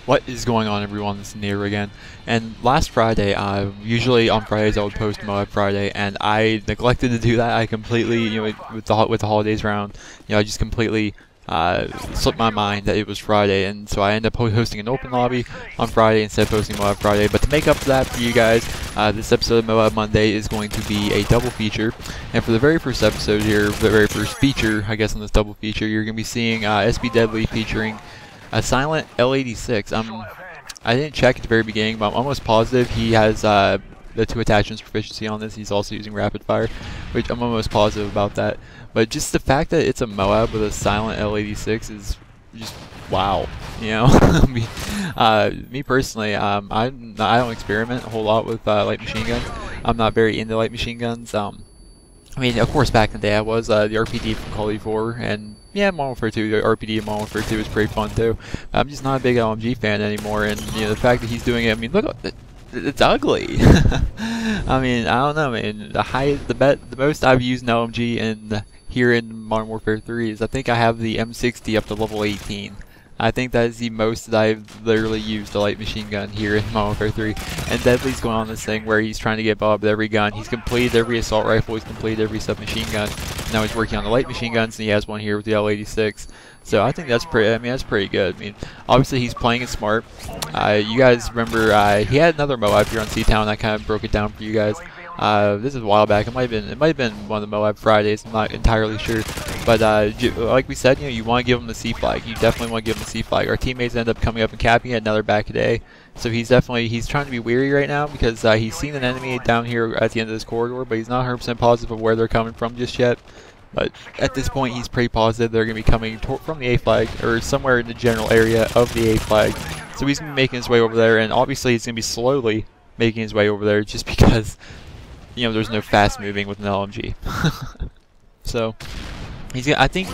What is going on, everyone? This is Nero again. And last Friday, usually on Fridays I would post MOAB Friday, and I neglected to do that. I completely, with the holidays around, I just completely slipped my mind that it was Friday, and so I ended up hosting an open lobby on Friday instead of posting MOAB Friday. But to make up for that for you guys, this episode of MOAB Monday is going to be a double feature. And for the very first episode here, the very first feature, I guess, on this double feature, you're going to be seeing SB Deadly featuring a silent L86. I didn't check at the very beginning, but I'm almost positive he has the 2 attachments proficiency on this. He's also using rapid fire, which I'm almost positive about that. But just the fact that it's a MOAB with a silent L86 is just wow. Me personally, I don't experiment a whole lot with light machine guns. I'm not very into light machine guns. I mean, of course, back in the day I was the RPD from Call of Duty 4, and yeah, Modern Warfare 2, the RPD in Modern Warfare 2 is pretty fun too. I'm just not a big LMG fan anymore, and the fact that he's doing it, I mean, look, it's ugly. I mean, I don't know, man. The most I've used an LMG here in Modern Warfare 3 is I think I have the M60 up to level 18. I think that is the most that I've literally used a light machine gun here in Modern Warfare 3. And Deadly's going on this thing where he's trying to get Bob with every gun. He's completed every assault rifle, he's completed every submachine gun. Now he's working on the light machine guns, and he has one here with the L86. So I think that's pretty good. I mean, obviously he's playing it smart. You guys remember he had another MOAB here on Seatown. I kind of broke it down for you guys. This is a while back. It might have been one of the MOAB Fridays. I'm not entirely sure. But like we said, you want to give him the C flag. You definitely want to give him the C flag. Our teammates end up coming up and capping it. Another back a day. So he's trying to be weary right now because he's seen an enemy down here at the end of this corridor, but he's not 100% positive of where they're coming from just yet. But at this point, he's pretty positive they're going to be coming from the A flag or somewhere in the general area of the A flag. So he's going to be making his way over there, and obviously he's going to be slowly making his way over there just because there's no fast moving with an LMG. So I think,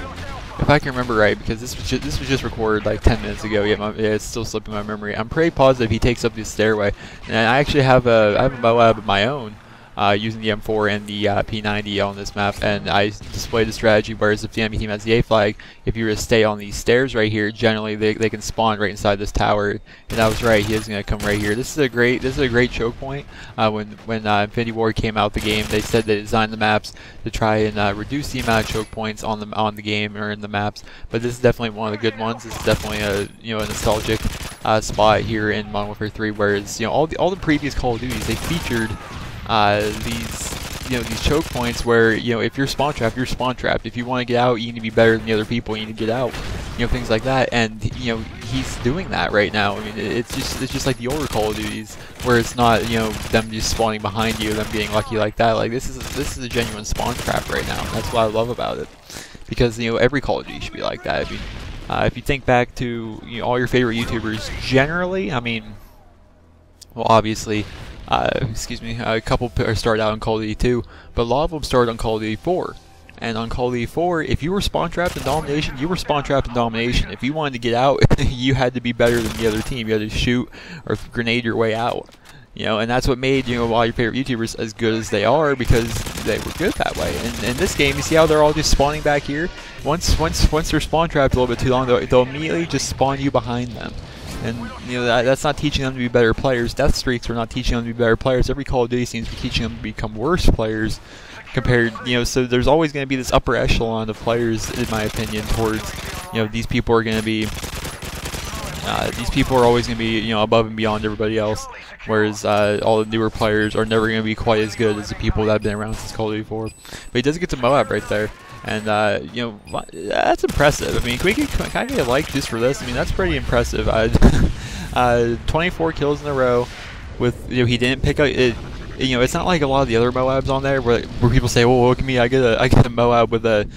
if I can remember right, because this was just recorded like 10 minutes ago. Yeah, it's still slipping my memory. I'm pretty positive he takes up this stairway, and I actually have a MOAB of my own. Using the M4 and the P90 on this map, and I displayed the strategy. Whereas if the enemy team has the A flag, if you were to stay on these stairs right here, generally they can spawn right inside this tower. And I was right; he is going to come right here. This is a great choke point. When Infinity Ward came out the game, they said they designed the maps to try and reduce the amount of choke points on the game or in the maps. But this is definitely one of the good ones. This is definitely a nostalgic spot here in Modern Warfare 3. Whereas all the previous Call of Duties, they featured these choke points where if you're spawn trapped, you're spawn trapped. If you want to get out, you need to be better than the other people. You need to get out, things like that. And he's doing that right now. I mean, it's just like the older Call of Duties where it's not them just spawning behind you, them being lucky like that. Like this is a genuine spawn trap right now. That's what I love about it, because every Call of Duty should be like that. If you think back to all your favorite YouTubers, generally, I mean, well, obviously. A couple started out on Call of Duty 2, but a lot of them started on Call of Duty 4. And on Call of Duty 4, if you were spawn trapped in domination, you were spawn trapped in domination. If you wanted to get out, you had to be better than the other team. You had to shoot or grenade your way out. And that's what made a lot of your favorite YouTubers as good as they are, because they were good that way. And in this game, you see how they're all just spawning back here. Once they're spawn trapped a little bit too long, they'll immediately just spawn you behind them. And that's not teaching them to be better players. Death streaks are not teaching them to be better players. Every Call of Duty seems to be teaching them to become worse players compared, so there's always going to be this upper echelon of players, in my opinion, towards, these people are going to be, these people are always going to be, above and beyond everybody else, whereas all the newer players are never going to be quite as good as the people that have been around since Call of Duty 4. But he does get to MOAB right there. And, that's impressive. I mean, can we kind of get a like just for this? I mean, that's pretty impressive. 24 kills in a row with, he didn't pick up it. It's not like a lot of the other MOABs on there where people say, well, look at me, I get a MOAB with a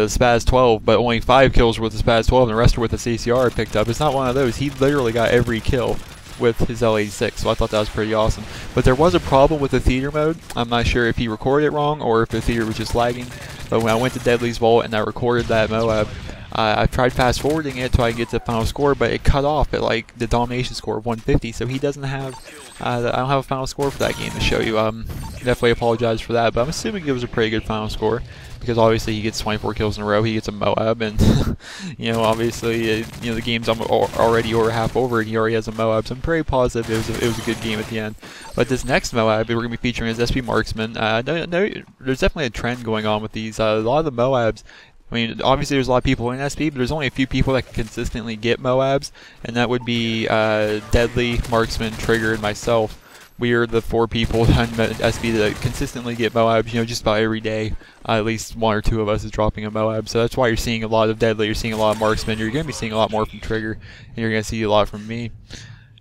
Spaz 12, but only 5 kills with the Spaz 12 and the rest are with the CCR picked up. It's not one of those. He literally got every kill with his L86, so I thought that was pretty awesome. But there was a problem with the theater mode. I'm not sure if he recorded it wrong or if the theater was just lagging. But when I went to Deadly's Vault and I recorded that MOAB, I've tried fast forwarding it till I get to the final score, but it cut off at like the domination score of 150. So he doesn't have, I don't have a final score for that game to show you. Definitely apologize for that, but I'm assuming it was a pretty good final score because obviously he gets 24 kills in a row. He gets a MOAB, and you know, obviously, you know, the game's already over half over, and he already has a MOAB. So I'm pretty positive it was a good game at the end. But this next MOAB we're going to be featuring is SP Marksman. No, there's definitely a trend going on with these. A lot of the MOABs. I mean, obviously there's a lot of people in SP, but there's only a few people that can consistently get MOABs, and that would be Deadly, Marksman, Trigger, and myself. We are the 4 people in SP that consistently get MOABs, you know, just about every day. At least 1 or 2 of us is dropping a MOAB, so that's why you're seeing a lot of Deadly, you're seeing a lot of Marksman, you're going to be seeing a lot more from Trigger, and you're going to see a lot from me.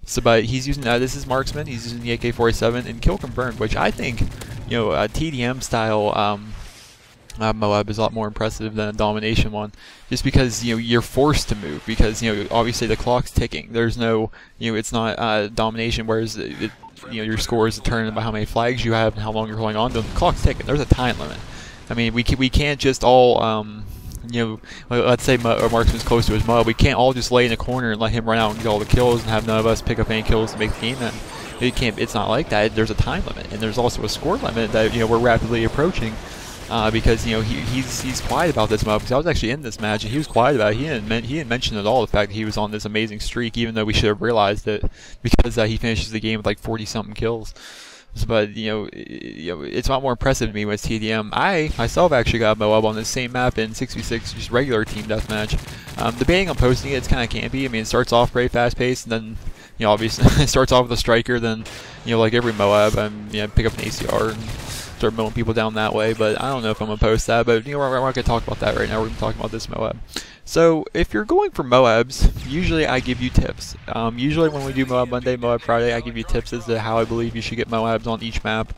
So, but he's using, this is Marksman, he's using the AK47, and kill confirmed, which I think, you know, a TDM style, MOAB is a lot more impressive than a domination one, just because, you know, you're forced to move, because, you know, obviously the clock's ticking. There's no, you know, it's not domination, whereas you know, your score is determined by how many flags you have and how long you're holding on to them. The clock's ticking. There's a time limit. I mean, we can't just all you know, let's say Marksman's close to his MOAB. We can't all just lay in a corner and let him run out and get all the kills and have none of us pick up any kills to make the game end. It can't. It's not like that. There's a time limit, and there's also a score limit that, you know, we're rapidly approaching. Because, you know, he's quiet about this MOAB, because I was actually in this match and he was quiet about it. He didn't mention at all the fact that he was on this amazing streak, even though we should have realized it, because he finishes the game with like 40-something kills. But you know, it's a lot more impressive to me when it's TDM. I myself actually got a MOAB on this same map in 6v6, just regular team deathmatch. Debating on posting it, it's kind of campy. I mean, it starts off very fast paced, and then, you know, obviously it starts off with a striker, then, you know, like every MOAB, you know, pick up an ACR and start mowing people down that way. But I don't know if I'm going to post that, but, you know, we're not going to talk about that right now. We're going to talk about this MOAB. So if you're going for MOABs, usually I give you tips. Usually when we do MOAB Monday, MOAB Friday, I give you tips as to how I believe you should get MOABs on each map.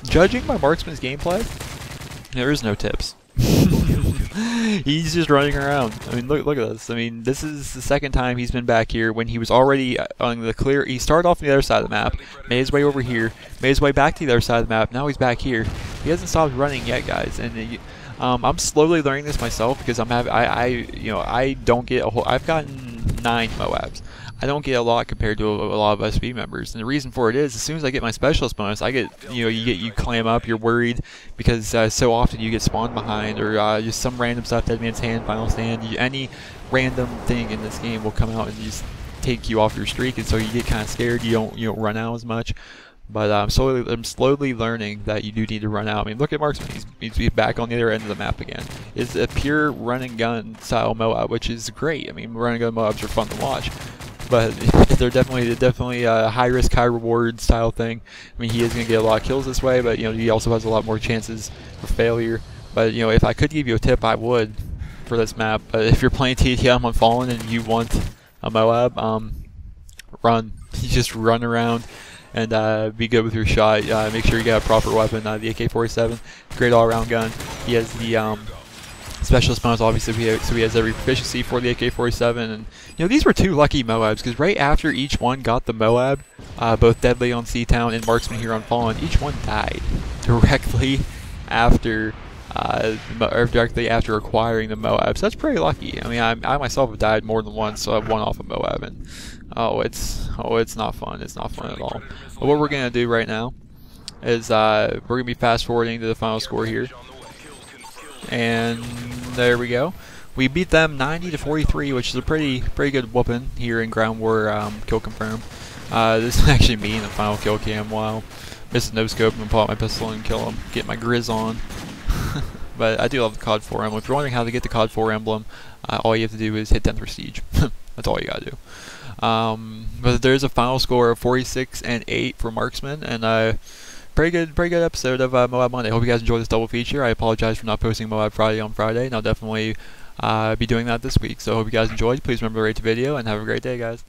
Judging by Marksman's gameplay, there is no tips. He's just running around. I mean, look at this. I mean, this is the second time he's been back here when he was already on the clear. He started off on the other side of the map, made his way over here, made his way back to the other side of the map. Now he's back here. He hasn't stopped running yet, guys. And I'm slowly learning this myself, because I don't get a whole. I've gotten 9 MOABs. I don't get a lot compared to a lot of SP members, and the reason for it is, as soon as I get my specialist bonus, I get, you know, you clam up, you're worried, because so often you get spawned behind, or just some random stuff, dead man's hand, final stand, any random thing in this game will come out and just take you off your streak, and so you get kind of scared. You don't run out as much. But I'm slowly learning that you do need to run out. I mean, look at Marksman. He's back on the other end of the map again. It's a pure run and gun style MOAB, which is great. I mean, run and gun MOABs are fun to watch, but they're definitely a high risk, high reward style thing. I mean, he is going to get a lot of kills this way, but, you know, he also has a lot more chances for failure. But, you know, if I could give you a tip, I would for this map. But if you're playing TTM on Fallen and you want a MOAB, run. You just run around and be good with your shot. Make sure you got a proper weapon. The AK47, great all-around gun. He has the specialist bonus, obviously, so he has every proficiency for the AK47. And, you know, these were 2 lucky MOABs, because right after each one got the MOAB, both Deadly on Seatown and Marksman here on Fallen, each one died directly after acquiring the MOAB. So that's pretty lucky. I mean, I myself have died more than once, so I've won off a MOAB, and it's not fun. It's not fun at all. But what we're gonna do right now is we're gonna be fast forwarding to the final score here, and there we go. We beat them 90-43, which is a pretty good whooping here in Ground War kill confirm. This is actually me in the final kill cam. Wow, missed no scope and pull out my pistol and kill him. Get my grizz on. But I do love the COD 4 emblem. If you're wondering how to get the COD 4 emblem, all you have to do is hit 10th Prestige. That's all you gotta do. But there's a final score of 46-8 for Marksman, and pretty good episode of MOAB Monday. Hope you guys enjoyed this double feature. I apologize for not posting MOAB Friday on Friday, and I'll definitely be doing that this week. So hope you guys enjoyed. Please remember to rate the video, and have a great day, guys.